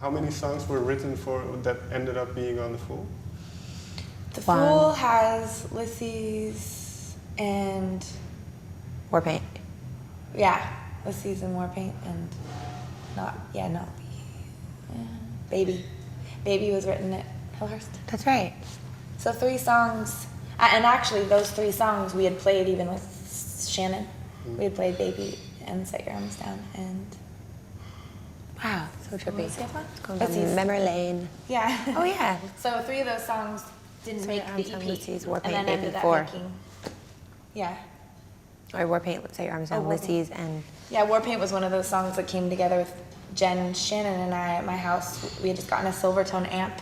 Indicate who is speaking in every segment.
Speaker 1: how many songs were written for that ended up being on the Fool?
Speaker 2: The Fool has Ulysses and
Speaker 3: Warpaint.
Speaker 2: Yeah, Ulysses and Warpaint and Baby. Baby was written at Hillhurst.
Speaker 3: That's right.
Speaker 2: So 3 songs, and actually those 3 songs we had played even with Shannon. We had played Baby and Set Your Arms Down and...
Speaker 3: Wow, so trippy.
Speaker 2: Going
Speaker 3: down memory lane.
Speaker 2: Yeah.
Speaker 3: Oh yeah.
Speaker 2: So 3 of those songs didn't make the EP.
Speaker 3: Ulysses, Warpaint,
Speaker 2: and then
Speaker 3: Baby,
Speaker 2: ended up
Speaker 3: 4.
Speaker 2: making... Yeah.
Speaker 3: Or Warpaint, Set Your Arms Down, Ulysses, and...
Speaker 2: Yeah, Warpaint was one of those songs that came together with Jen, Shannon, and I at my house. We had just gotten a Silvertone amp.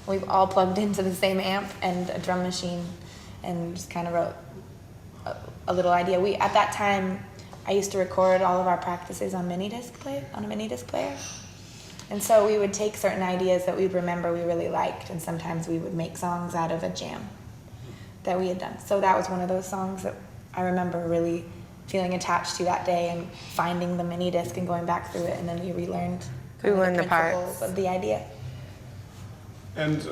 Speaker 2: We've all plugged into the same amp and a drum machine and just kind of wrote a little idea. At that time, I used to record all of our practices on a mini disc player. And so we would take certain ideas that we'd remember we really liked, and sometimes we would make songs out of a jam that we had done. So that was one of those songs that I remember really feeling attached to that day and finding the mini disc and going back through it, and then we relearned
Speaker 3: the
Speaker 2: principles
Speaker 3: parts
Speaker 2: of the idea.
Speaker 1: And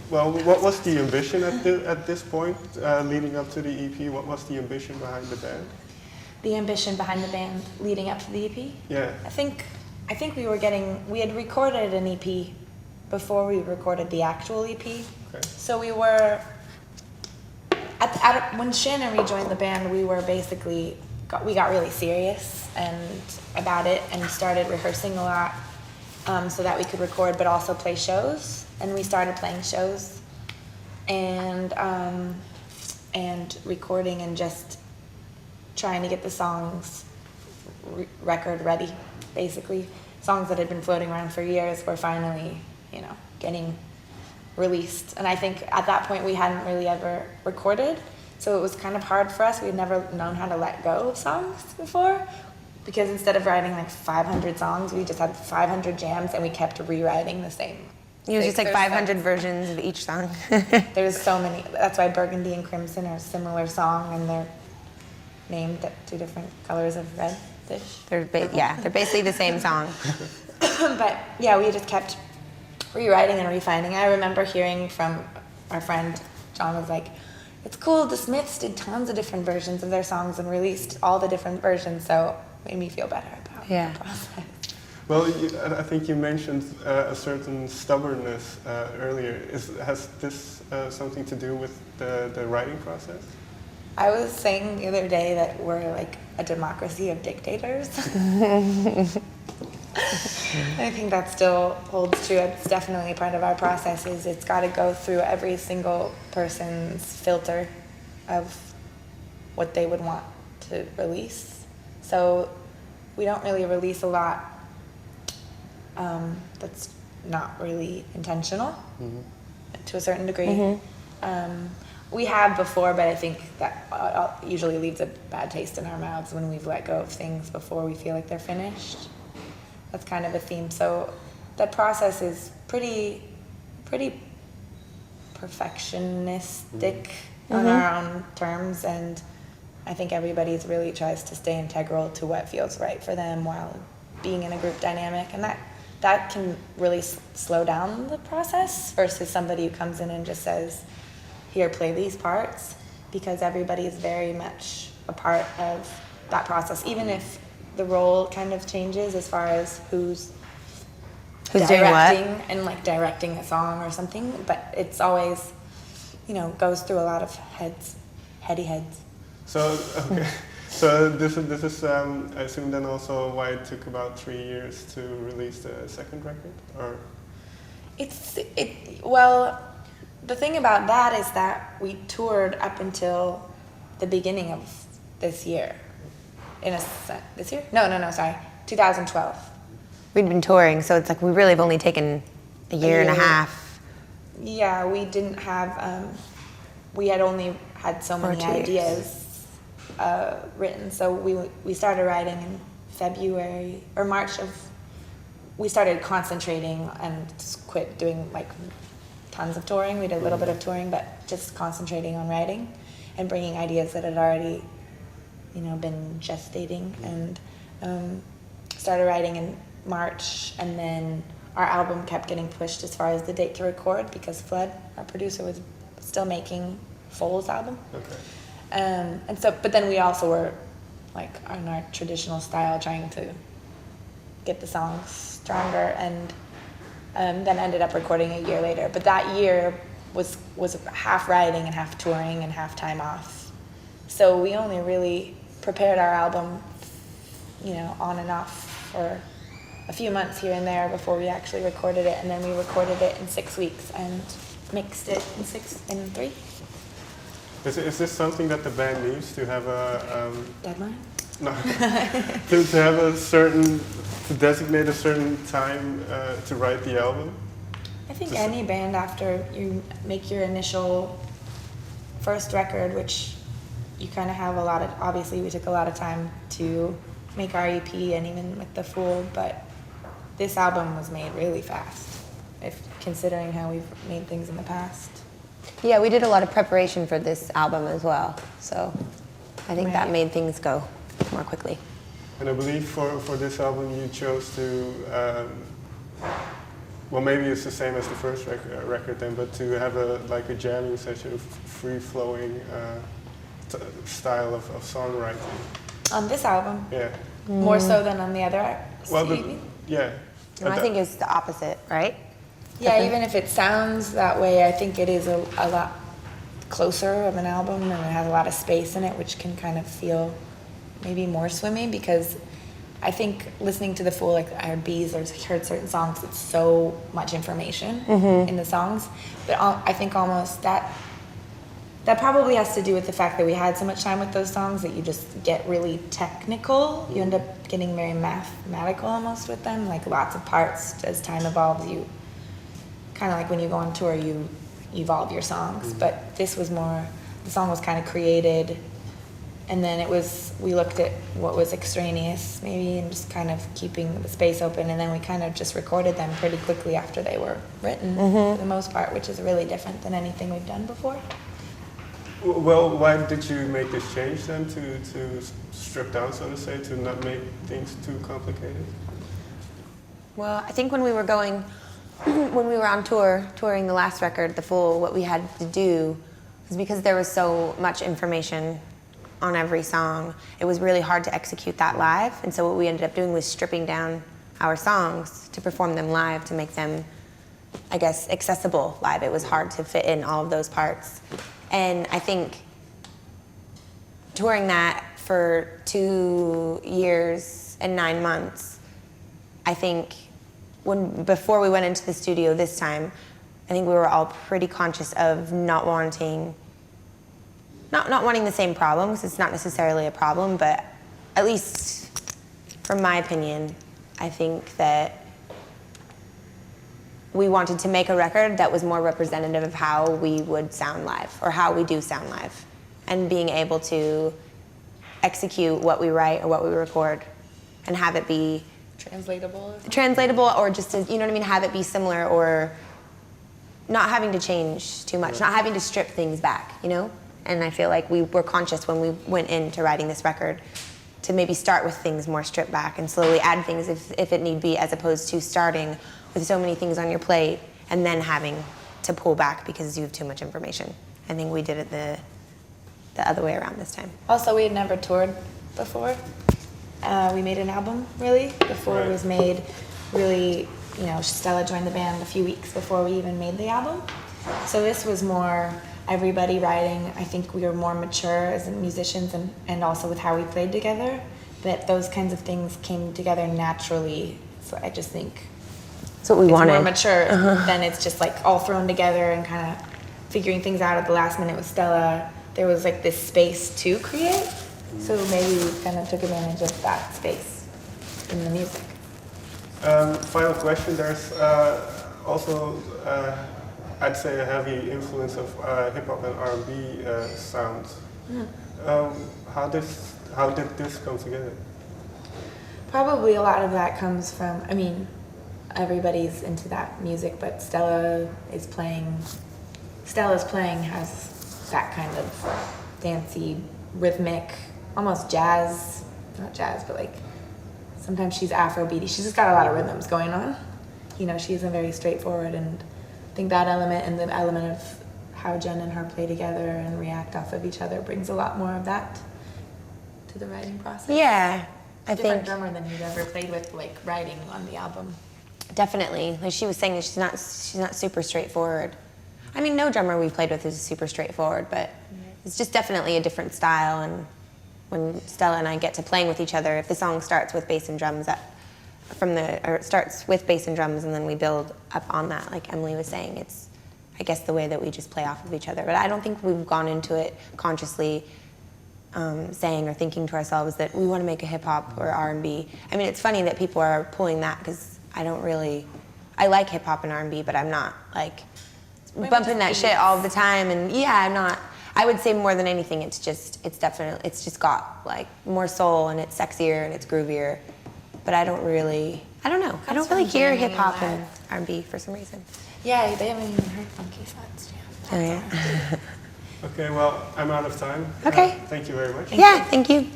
Speaker 1: well, what was the ambition at this point, leading up to the EP? What was the ambition behind the band?
Speaker 2: The ambition behind the band leading up to the EP?
Speaker 1: Yeah.
Speaker 2: I think we had recorded an EP before we recorded the actual EP.
Speaker 1: Okay.
Speaker 2: So we were, when Shannon rejoined the band, we were basically, we got really serious about it and started rehearsing a lot so that we could record but also play shows. And we started playing shows and recording and just trying to get the songs record ready, basically. Songs that had been floating around for years were finally, getting released. And I think at that point we hadn't really ever recorded, so it was kind of hard for us. We had never known how to let go of songs before, because instead of writing like 500 songs, we just had 500 jams and we kept rewriting the same.
Speaker 3: It was just like 500 versions of each song.
Speaker 2: There's so many. That's why Burgundy and Crimson are a similar song, and they're named 2 different colors of red fish.
Speaker 3: They're basically the same song.
Speaker 2: But yeah, we just kept rewriting and refining. I remember hearing from our friend John was like, "It's cool, the Smiths did tons of different versions of their songs and released all the different versions," so it made me feel better about the process.
Speaker 1: Well, I think you mentioned a certain stubbornness earlier. Has this something to do with the writing process?
Speaker 2: I was saying the other day that we're like a democracy of dictators. I think that still holds true. It's definitely part of our process. It's got to go through every single person's filter of what they would want to release. So we don't really release a lot that's not really intentional, to a certain degree. We have before, but I think that usually leaves a bad taste in our mouths when we've let go of things before we feel like they're finished. That's kind of a theme. So that process is pretty perfectionistic on our own terms, and I think everybody really tries to stay integral to what feels right for them while being in a group dynamic, and that can really slow down the process versus somebody who comes in and just says, "Here, play these parts," because everybody is very much a part of that process, even if the role kind of changes as far as who's directing and like directing a song or something, but it's always, goes through a lot of heady heads.
Speaker 1: So okay, so this is I assume then also why it took about 3 years to release the second record, or?
Speaker 2: Well, the thing about that is that we toured up until the beginning of this year. This year? No, sorry. 2012.
Speaker 3: We'd been touring, so it's like we really have only taken a year and a half.
Speaker 2: Yeah, we didn't have, we had only had so many ideas written. So we started writing in February or March we started concentrating and just quit doing like tons of touring. We did a little bit of touring, but just concentrating on writing and bringing ideas that had already been gestating, and started writing in March, and then our album kept getting pushed as far as the date to record because Flood, our producer, was still making Foal's album.
Speaker 1: Okay.
Speaker 2: And so, but then we also were like in our traditional style trying to get the songs stronger, and then ended up recording a year later. But that year was half writing and half touring and half time off. So we only really prepared our album, you know, on and off for a few months here and there before we actually recorded it, and then we recorded it in 6 weeks and mixed it in 3.
Speaker 1: Is this something that the band needs to have a
Speaker 2: Deadline?
Speaker 1: no, to have a certain, to designate a certain time to write the album?
Speaker 2: I think any band, after you make your initial first record, which you kind of have a lot of, obviously we took a lot of time to make our EP and even with The Fool, but this album was made really fast, if considering how we've made things in the past.
Speaker 3: Yeah, we did a lot of preparation for this album as well, so I think that made things go more quickly.
Speaker 1: And I believe for this album you chose to, well, maybe it's the same as the first record then, but to have a jamming session, of free-flowing style of songwriting.
Speaker 2: On this album?
Speaker 1: Yeah.
Speaker 2: More so than on the other
Speaker 1: Well,
Speaker 2: CD?
Speaker 1: yeah.
Speaker 3: And I think it's the opposite, right?
Speaker 2: Yeah, even if it sounds that way, I think it is a lot closer of an album, and it has a lot of space in it, which can kind of feel maybe more swimmy, because I think listening to The Fool, like I heard Bees or heard certain songs, it's so much information in the songs. But I think almost that probably has to do with the fact that we had so much time with those songs that you just get really technical. You end up getting very mathematical almost with them, like lots of parts. As time evolves, you kind of like when you go on tour, you evolve your songs. But this was more, the song was kind of created, and then we looked at what was extraneous maybe and just kind of keeping the space open, and then we kind of just recorded them pretty quickly after they were written for the most part, which is really different than anything we've done before.
Speaker 1: Well, why did you make this change then to strip down, so to say, to not make things too complicated?
Speaker 3: Well, I think when we were on tour, touring the last record, The Fool, what we had to do was, because there was so much information on every song, it was really hard to execute that live. And so what we ended up doing was stripping down our songs to perform them live, to make them, I guess, accessible live. It was hard to fit in all of those parts. And I think touring that for 2 years and 9 months, I think before we went into the studio this time, I think we were all pretty conscious of not wanting the same problem, because it's not necessarily a problem, but at least from my opinion, I think that we wanted to make a record that was more representative of how we would sound live, or how we do sound live, and being able to execute what we write or what we record and have it be translatable, or just to, you know what I mean, have it be similar, or not having to change too much, not having to strip things back, you know? And I feel like we were conscious when we went into writing this record to maybe start with things more stripped back and slowly add things if it need be, as opposed to starting with so many things on your plate and then having to pull back because you have too much information. I think we did it the other way around this time.
Speaker 2: Also, we had never toured before. We made an album, really, before it was made. Really, you know, Stella joined the band a few weeks before we even made the album. So this was more everybody writing. I think we were more mature as musicians, and also with how we played together, that those kinds of things came together naturally. So I just think
Speaker 3: that's what we wanted.
Speaker 2: More mature, then it's just like all thrown together and kind of figuring things out at the last minute with Stella. There was like this space to create, so maybe we kind of took advantage of that space in the music.
Speaker 1: Final question, there's also, I'd say, a heavy influence of hip-hop and R&B sounds. How did this come together?
Speaker 2: Probably a lot of that comes from, I mean, everybody's into that music, but Stella's playing has that kind of dancey, rhythmic, almost jazz, not jazz, but like sometimes she's Afrobeaty. She's just got a lot of rhythms going on. You know, she isn't very straightforward, and I think that element and the element of how Jen and her play together and react off of each other brings a lot more of that to the writing process.
Speaker 3: Yeah, I
Speaker 2: Different
Speaker 3: think
Speaker 2: drummer than you've ever played with, like writing on the album.
Speaker 3: definitely. Like she was saying, she's not super straightforward. I mean, no drummer we've played with is super straightforward, but it's just definitely a different style. And when Stella and I get to playing with each other, if the song starts with bass and drums, it starts with bass and drums, and then we build up on that. Like Emily was saying, it's, I guess, the way that we just play off of each other. But I don't think we've gone into it consciously saying or thinking to ourselves that we want to make a hip hop or R&B. I mean, it's funny that people are pulling that, because I like hip hop and R&B, but I'm not like bumping that shit all the time. And yeah, I'm not. I would say more than anything, it's just got like more soul, and it's sexier and it's groovier. But I don't know. I don't really hear hip hop and R&B for some reason.
Speaker 2: Yeah, they haven't even heard Funky Thoughts Jam.
Speaker 3: Oh yeah.
Speaker 1: Okay, well, I'm out of time.
Speaker 3: Okay.
Speaker 1: Thank you very much.
Speaker 3: Yeah, thank you.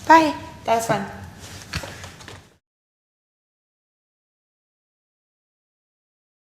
Speaker 3: Bye.
Speaker 2: That was fun.